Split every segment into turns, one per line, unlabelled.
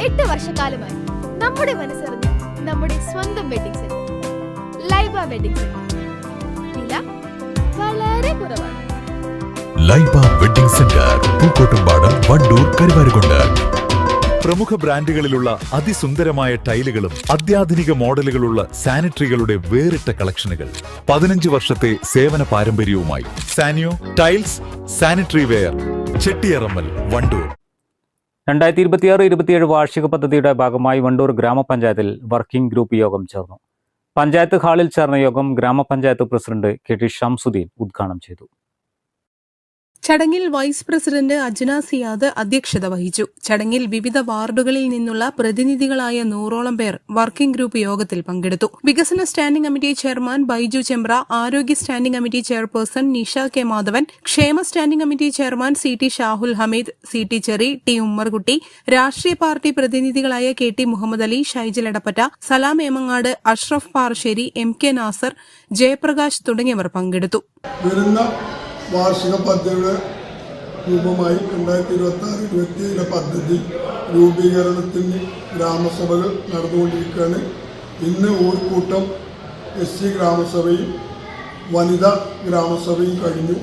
8 വർഷക്കാലമായി നമ്മുടെ മനസ്സറിഞ്ഞ് നമ്മുടെ സ്വന്തം wedding centre Laiba wedding centre. വില വളരെ കുറവാണ്.
Laiba wedding centre, Pookkottumpadam, Wandoor, Karuvarakundu. പ്രമുഖ ബ്രാൻഡുകളിലുള്ള അതിസുന്ദരമായ ടൈലുകളും അത്യാധുനിക മോഡലുകളുള്ള സാനിറ്ററികളുടെ വേറിട്ട കളക്ഷനുകൾ. 15 വർഷത്തെ സേവന പാരമ്പര്യവുമായി സാനിയോ tiles, sanitary ware, Chettiyarammal, Wandoor.
2026-27 വാർഷിക പദ്ധതിയുടെ ഭാഗമായി വണ്ടൂർ ഗ്രാമപഞ്ചായത്തിൽ വർക്കിംഗ് ഗ്രൂപ്പ് യോഗം ചേർന്നു. പഞ്ചായത്ത് ഹാളിൽ ചേർന്ന യോഗം ഗ്രാമപഞ്ചായത്ത് പ്രസിഡന്റ് KT ഷംസുദ്ദീൻ ഉദ്ഘാടനം ചെയ്തു.
ചടങ്ങിൽ വൈസ് പ്രസിഡന്റ് അജ്ന സിയാദ് അധ്യക്ഷത വഹിച്ചു. ചടങ്ങിൽ വിവിധ വാർഡുകളിൽ നിന്നുള്ള പ്രതിനിധികളായ 100ഓളം പേർ വർക്കിംഗ് ഗ്രൂപ്പ് യോഗത്തിൽ പങ്കെടുത്തു. വികസന standing committee chairman Baiju Chembra, ആരോഗ്യ standing committee chairperson Nisha K Madhavan, ക്ഷേമ standing committee chairman CT Shahul Hameed, CT Cheri, T Ummarkutty, രാഷ്ട്രീയ പാർട്ടി പ്രതിനിധികളായ KT മുഹമ്മദ് അലി, ഷൈജിൽ എടപ്പറ്റ, സലാം ഏമങ്ങാട്, അഷ്റഫ് പാറശ്ശേരി, MK നാസർ, ജയപ്രകാശ് തുടങ്ങിയവർ പങ്കെടുത്തു.
വാർഷിക പദ്ധതിയുടെ രൂപമായി 2026-27 പദ്ധതി രൂപീകരണത്തിന് ഗ്രാമസഭകൾ നടന്നുകൊണ്ടിരിക്കുകയാണ്. ഇന്ന് ഊർക്കൂട്ടം SC ഗ്രാമസഭയും വനിതാ ഗ്രാമസഭയും കഴിഞ്ഞു.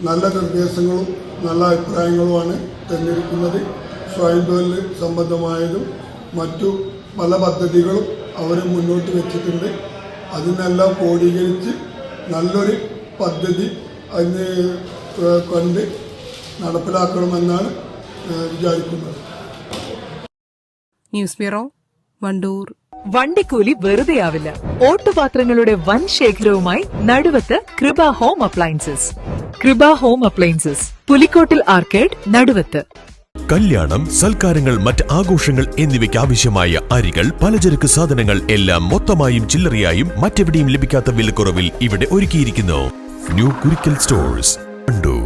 നല്ല നിർദ്ദേശങ്ങളും നല്ല അഭിപ്രായങ്ങളുമാണ് തിരഞ്ഞെടുക്കുന്നത്. സ്വയം തൊഴിൽ സംബന്ധമായതും മറ്റു പല പദ്ധതികളും അവർ മുന്നോട്ട് വെച്ചിട്ടുണ്ട്. അതിനെല്ലാം ക്രോഡീകരിച്ച് നല്ലൊരു പദ്ധതി അതിന് കണ്ട് നടപ്പിലാക്കണമെന്നാണ് വിചാരിക്കുന്നത്.
News bureau, Wandoor.
വണ്ടിക്കൂലി വെറുതെയാവില്ല. ഓട്ടുപാത്രങ്ങളുടെ വൻ ശേഖരവുമായി Naduvath Krupa home appliances. Krupa home appliances, Pulikkottil arcade, Naduvath.
കല്യാണം, സൽക്കാരങ്ങൾ, മറ്റ് ആഘോഷങ്ങൾ എന്നിവയ്ക്ക് ആവശ്യമായ അരികൾ, പലചരക്ക് സാധനങ്ങൾ എല്ലാം മൊത്തമായും ചില്ലറയായും മറ്റെവിടെയും ലഭിക്കാത്ത വിലക്കുറവിൽ ഇവിടെ ഒരുക്കിയിരിക്കുന്നു. New Kurikkal stores, Wandoor.